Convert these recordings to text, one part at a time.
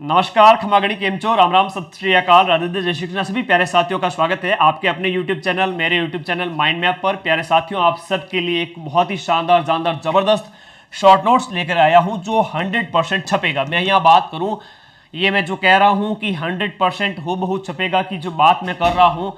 नमस्कार, खमागणी केमचो, राम राम, सत श्री अकाल, राधे जय श्री कृष्ण। सभी प्यारे साथियों का स्वागत है आपके अपने यूट्यूब चैनल, मेरे यूट्यूब चैनल माइंड मैप पर। प्यारे साथियों, आप सबके लिए एक बहुत ही शानदार जानदार जबरदस्त शॉर्ट नोट्स लेकर आया हूं जो 100% छपेगा। मैं यहाँ बात करूं, ये मैं जो कह रहा हूं कि 100% हूबहू छपेगा की जो बात मैं कर रहा हूं,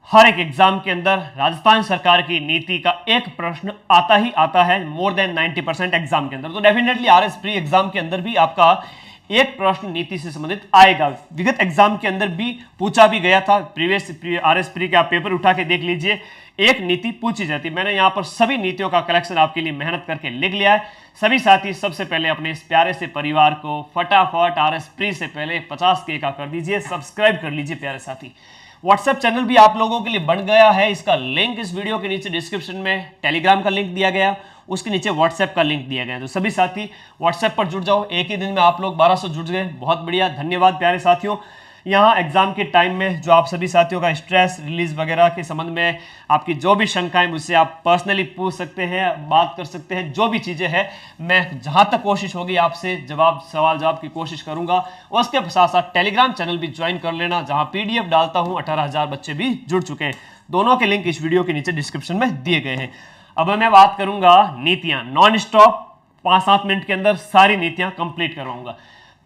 हर एक एग्जाम के अंदर राजस्थान सरकार की नीति का एक प्रश्न आता ही आता है मोर देन 90% एग्जाम के अंदर। तो डेफिनेटली आरएस प्री एग्जाम के अंदर भी आपका एक प्रश्न नीति से संबंधित आएगा। विगत एग्जाम के अंदर भी पूछा भी गया था। प्रीवियस आरएस प्री के आप पेपर उठा के देख लीजिए, एक नीति पूछी जाती। मैंने यहां पर सभी नीतियों का कलेक्शन आपके लिए मेहनत करके लिख लिया है। सभी साथी सबसे पहले अपने इस प्यारे से परिवार को फटाफट आरएस प्री से पहले 50K का कर दीजिए, सब्सक्राइब कर लीजिए प्यारे साथी। व्हाट्सएप चैनल भी आप लोगों के लिए बन गया है, इसका लिंक इस वीडियो के नीचे डिस्क्रिप्शन में टेलीग्राम का लिंक दिया गया, उसके नीचे व्हाट्सएप का लिंक दिया गया। तो सभी साथी व्हाट्सएप पर जुड़ जाओ। एक ही दिन में आप लोग 1200 जुड़ गए, बहुत बढ़िया, धन्यवाद प्यारे साथियों। यहाँ एग्जाम के टाइम में जो आप सभी साथियों का स्ट्रेस रिलीज वगैरह के संबंध में आपकी जो भी शंकाएं मुझसे आप पर्सनली पूछ सकते हैं, बात कर सकते हैं, जो भी चीज़ें हैं मैं जहां तक कोशिश होगी आपसे सवाल जवाब की कोशिश करूंगा। उसके साथ साथ टेलीग्राम चैनल भी ज्वाइन कर लेना, जहां PDF डालता हूं। 18,000 बच्चे भी जुड़ चुके हैं। दोनों के लिंक इस वीडियो के नीचे डिस्क्रिप्शन में दिए गए हैं। अब मैं बात करूंगा नीतियां, नॉन स्टॉप 5-7 मिनट के अंदर सारी नीतियां कंप्लीट करवाऊंगा।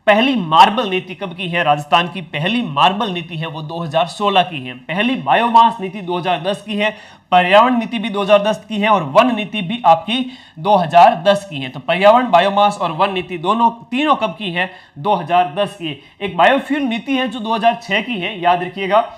पहली मार्बल नीति कब की है? राजस्थान की पहली मार्बल नीति है वो 2016 की है। पहली बायोमास नीति 2010 की है। पर्यावरण नीति भी 2010 की है और वन नीति भी आपकी 2010 की है। तो पर्यावरण, बायोमास और वन नीति तीनों कब की है? 2010 की है। एक बायोफ्यूल नीति है जो 2006 की है, याद रखिएगा।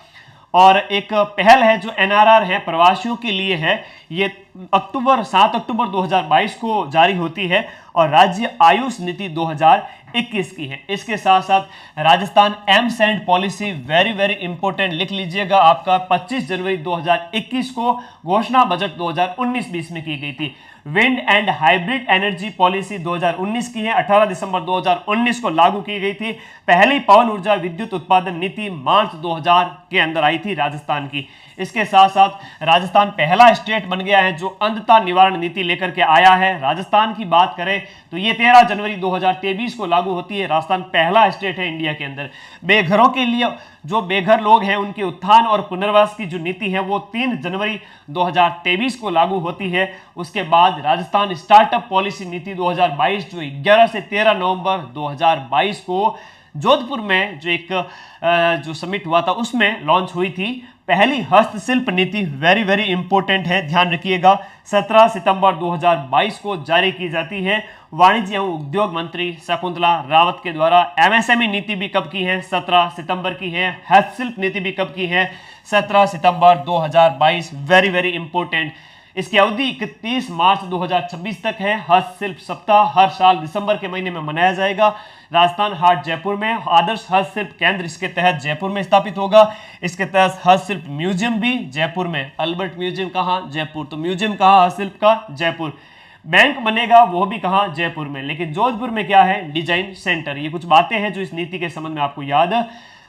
और एक पहल है जो NRR है, प्रवासियों के लिए है, ये 7 अक्टूबर 2022 को जारी होती है। और राज्य आयुष नीति 2021 की है। इसके साथ साथ Rajasthan AIIMS and policy, very very important, लिख लीजिएगा। आपका 25 जनवरी 2021 को घोषणा बजट 2019-20 में की गई थी। Wind and hybrid energy policy 2019 की है, 18 दिसंबर 2019 को लागू की गई थी। पहली पवन ऊर्जा विद्युत उत्पादन नीति मार्च 2000 के अंदर आई थी राजस्थान की। इसके साथ साथ राजस्थान पहला स्टेट बन गया है जो अंधता निवारण नीति लेकर के आया है। राजस्थान की बात करें तो ये 13 जनवरी 2023 को लागू होती है। राजस्थान पहला स्टेट है इंडिया के अंदर। बेघरों के लिए, जो बेघर लोग हैं उनके उत्थान और पुनर्वास की जो नीति है वो 3 जनवरी 2023 को लागू होती है। उसके बाद राजस्थान स्टार्टअप पॉलिसी नीति 2022 जो 11 से 13 नवंबर 2022 को जोधपुर में जो समिट हुआ था उसमें लॉन्च हुई थी। पहली हस्तशिल्प नीति, वेरी वेरी इंपॉर्टेंट है, ध्यान रखिएगा, 17 सितंबर 2022 को जारी की जाती है। वाणिज्य एवं उद्योग मंत्री शकुंतला रावत के द्वारा। MSME नीति भी कब की है? 17 सितंबर की है। हस्तशिल्प नीति भी कब की है? 17 सितंबर 2022, वेरी वेरी इंपॉर्टेंट। इसकी अवधि 31 मार्च 2026 तक है। हस्तशिल्प सप्ताह हर साल दिसंबर के महीने में मनाया जाएगा। राजस्थान हाट जयपुर में आदर्श हस्तशिल्प केंद्र इसके तहत जयपुर में स्थापित होगा। इसके तहत हस्तशिल्प म्यूजियम भी जयपुर में। अल्बर्ट म्यूजियम कहाँ? जयपुर। तो म्यूजियम कहाँ हस्तशिल्प का? जयपुर। बैंक बनेगा वो भी कहाँ? जयपुर में। लेकिन जोधपुर में क्या है? Design centre. ये कुछ बातें हैं जो इस नीति के संबंध में आपको याद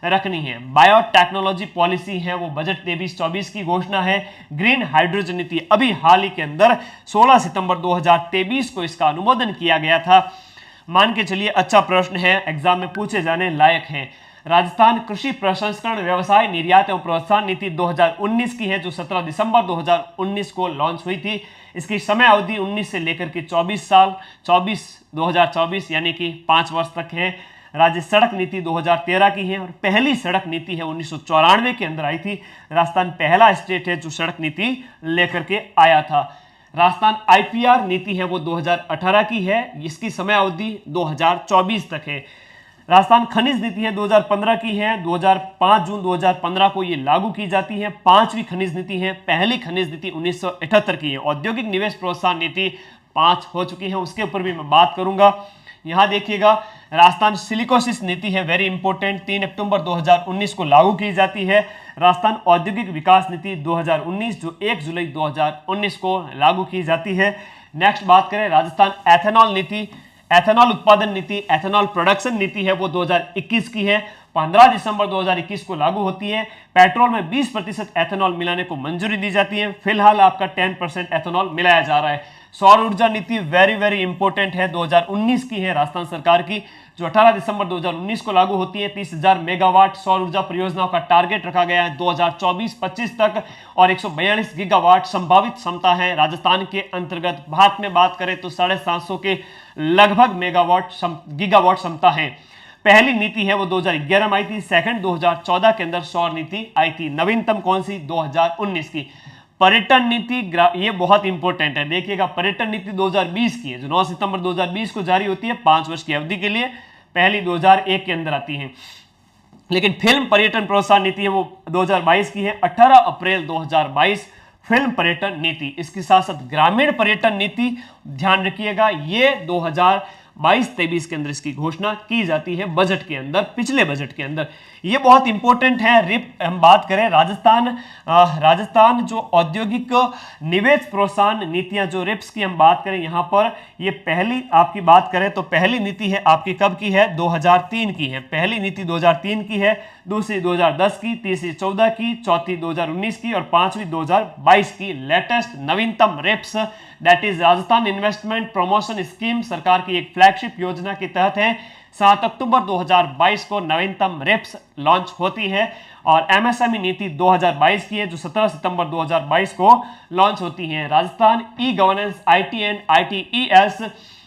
रखनी है। बायोटेक्नोलॉजी पॉलिसी है वो बजट 23-24 की घोषणा है। ग्रीन हाइड्रोजन नीति अभी हाल ही के अंदर 16 सितंबर 2023 को इसका अनुमोदन किया गया था। मान के चलिए अच्छा प्रश्न है, एग्जाम में पूछे जाने लायक है। राजस्थान कृषि प्रसंस्करण व्यवसाय निर्यात एवं प्रोत्साहन नीति 2019 की है जो 17 दिसंबर 2019 को लॉन्च हुई थी। इसकी समय अवधि 19 से लेकर के 2024 यानी कि 5 वर्ष तक है। राज्य सड़क नीति 2013 की है और पहली सड़क नीति है 1994 के अंदर आई थी। राजस्थान पहला स्टेट है जो सड़क नीति लेकर के आया था। राजस्थान IPR नीति है वो 2018 की है, इसकी समय अवधि 2024 तक है। राजस्थान खनिज नीति है 2015 की है, 5 जून 2015 को ये लागू की जाती है। 5वीं खनिज नीति है। पहली खनिज नीति 1978 की है। औद्योगिक निवेश प्रोत्साहन नीति 5 हो चुकी है, उसके ऊपर भी मैं बात करूंगा। यहां देखिएगा, राजस्थान सिलिकोसिस नीति है, वेरी इंपॉर्टेंट, 3 अक्टूबर 2019 को लागू की जाती है। राजस्थान औद्योगिक विकास नीति 2019 जो 1 जुलाई 2019 को लागू की जाती है। नेक्स्ट बात करें राजस्थान एथेनॉल नीति, एथेनॉल उत्पादन नीति, एथेनॉल प्रोडक्शन नीति है वो 2021 की है। 15 दिसंबर 2021 को लागू होती है। पेट्रोल में 20% एथेनॉल मिलाने को मंजूरी दी जाती है। फिलहाल आपका 10% एथेनॉल मिलाया जा रहा है। सौर ऊर्जा नीति वेरी वेरी इंपॉर्टेंट है, 2019 की है राजस्थान सरकार की। जो 18 दिसंबर 2019 को लागू होती है। 30,000 मेगावाट सौर ऊर्जा परियोजनाओं का टारगेट रखा गया है 2024-25 तक और 142 गीगावाट संभावित क्षमता है राजस्थान के अंतर्गत। भारत में बात करें तो 750 के लगभग गीगावाट क्षमता है। पहली नीति है वो 2011 में आई थी, सेकंड 2014 के अंदर सौर नीति आई थी। नवीनतम कौन सी? 2019 की। पर्यटन नीति, ये बहुत इंपॉर्टेंट है, देखिएगा, पर्यटन नीति 2020 की है जो 9 सितंबर 2020 को जारी होती है 5 वर्ष की अवधि के लिए। पहली 2001 के अंदर आती है। लेकिन फिल्म पर्यटन प्रोत्साहन नीति है वो 2022 की है, 18 अप्रैल 2022 फिल्म पर्यटन नीति। इसके साथ साथ ग्रामीण पर्यटन नीति ध्यान रखिएगा, ये 2022-23 के अंदर इसकी घोषणा की जाती है बजट के अंदर, पिछले बजट के अंदर। ये बहुत इंपॉर्टेंट है। रिप हम बात करें राजस्थान जो औद्योगिक निवेश प्रोत्साहन नीतियां जो रिप्स की हम बात करें यहाँ पर, ये पहली आपकी बात करें तो पहली नीति है आपकी कब की है? 2003 की है। पहली नीति 2003 की है, दूसरी 2010 की, तीसरी 14 की, चौथी 2019 की और पांचवी 2022 की। लेटेस्ट नवीनतम RIPS that is Rajasthan investment promotion scheme सरकार की एक फ्लैगशिप योजना के तहत है। 7 अक्टूबर 2022 को नवीनतम रिप्स लॉन्च होती है और एमएसएमई नीति 2022 की है जो 17 सितंबर 2022 को लॉन्च होती है। Rajasthan e governance IT and ITES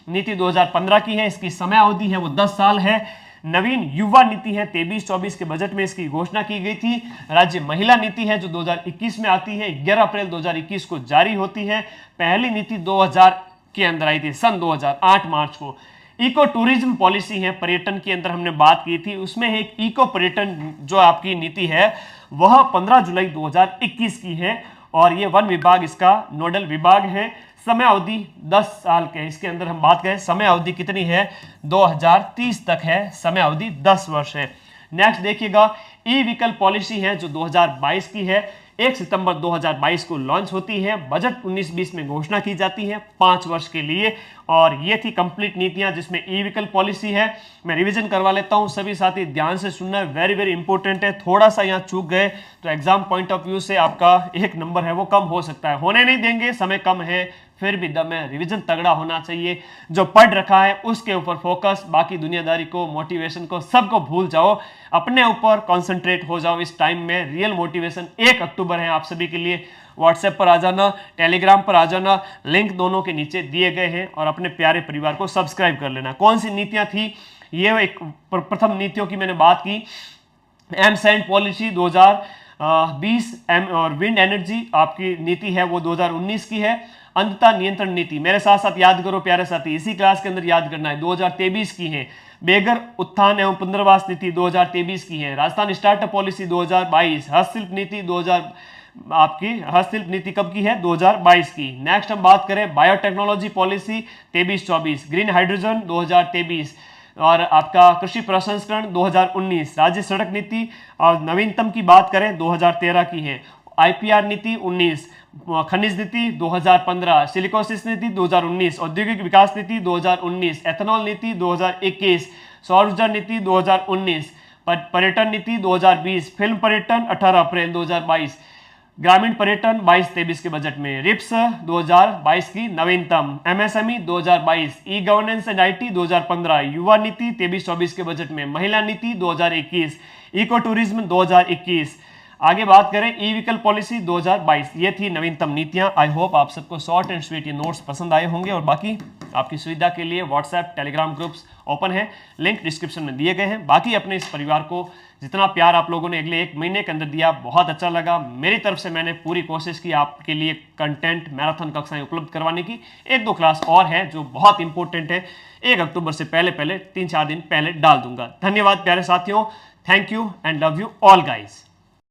नीति 2015 की है, इसकी समय अवधि है वो 10 साल है। नवीन युवा नीति है 23-24 के बजट में इसकी घोषणा की गई थी। राज्य महिला नीति है जो 2021 में आती है, 11 अप्रैल 2021 को जारी होती है। पहली नीति 2000 के अंदर आई थी सन 2008 मार्च को। इको टूरिज्म पॉलिसी है, पर्यटन के अंदर हमने बात की थी, उसमें एक इको पर्यटन जो आपकी नीति है वह 15 जुलाई 2021 की है और ये वन विभाग इसका नोडल विभाग है। समय अवधि 10 साल के, इसके अंदर हम बात करें समय अवधि कितनी है? 2030 तक है, समय अवधि 10 वर्ष है। नेक्स्ट देखिएगा, ई व्हीकल पॉलिसी है जो 2022 की है, 1 सितंबर 2022 को लॉन्च होती है। बजट 19-20 में घोषणा की जाती है 5 वर्ष के लिए और ये थी कंप्लीट नीतियां जिसमें ई व्हीकल पॉलिसी है। मैं रिवीजन करवा लेता हूं, सभी साथी ध्यान से सुनना, वेरी वेरी इंपॉर्टेंट है। थोड़ा सा यहाँ चूक गए तो एग्जाम पॉइंट ऑफ व्यू से आपका 1 नंबर है वो कम हो सकता है, होने नहीं देंगे, समय कम है, फिर भी दम है, रिवीजन तगड़ा होना चाहिए। जो पढ़ रखा है उसके ऊपर फोकस, बाकी दुनियादारी को, मोटिवेशन को, सबको भूल जाओ, अपने ऊपर कंसंट्रेट हो जाओ इस टाइम में। रियल मोटिवेशन 1 अक्टूबर है आप सभी के लिए। व्हाट्सएप पर आ जाना, टेलीग्राम पर आ जाना, लिंक दोनों के नीचे दिए गए हैं और अपने प्यारे परिवार को सब्सक्राइब कर लेना। कौन सी नीतियां थी? ये एक प्रथम नीतियों की मैंने बात की, एमसैंड पॉलिसी 2020 और विंड एनर्जी आपकी नीति है वो 2019 की है। अंततः नियंत्रण नीति, मेरे साथ साथ याद करो प्यारे साथी, इसी क्लास के अंदर याद करना है, 2023 की है। बेगर उत्थान एवं पुनर्वास नीति 2023 की है। राजस्थान स्टार्टअप पॉलिसी 2022, हस्तशिल्प नीति आपकी हस्तशिल्प नीति कब की है? 2022 की। नेक्स्ट हम बात करें बायोटेक्नोलॉजी पॉलिसी 23-24, ग्रीन हाइड्रोजन 2023 और आपका कृषि प्रसंस्करण 2019, राज्य सड़क नीति और नवीनतम की बात करें 2013 की है। आईपीआर नीति 19, खनिज नीति 2015, सिलिकोसिस नीति 2019, औद्योगिक विकास नीति 2019, एथेनॉल नीति 2021, सौर ऊर्जा नीति 2019, पर्यटन नीति 2020, फिल्म पर्यटन 18 अप्रैल 2022, ग्रामीण पर्यटन 22-23 के बजट में, रिप्स 2022 की नवीनतम, MSME 2022, e governance and IT 2015, युवा नीति 23-24 के बजट में, महिला नीति 2021, इको टूरिज्म 2021। आगे बात करें ई व्हीकल पॉलिसी 2022, ये थी नवीनतम नीतियां। आई होप आप सबको शॉर्ट एंड स्वीट ये नोट्स पसंद आए होंगे और बाकी आपकी सुविधा के लिए व्हाट्सएप टेलीग्राम ग्रुप्स ओपन है, लिंक डिस्क्रिप्शन में दिए गए हैं। बाकी अपने इस परिवार को जितना प्यार आप लोगों ने अगले 1 महीने के अंदर दिया, बहुत अच्छा लगा। मेरी तरफ से मैंने पूरी कोशिश की आपके लिए कंटेंट मैराथन कक्षाएं उपलब्ध करवाने की। 1-2 क्लास और है जो बहुत इंपॉर्टेंट है, 1 अक्टूबर से पहले 3-4 दिन पहले डाल दूंगा। धन्यवाद प्यारे साथियों, thank you and love you all guys.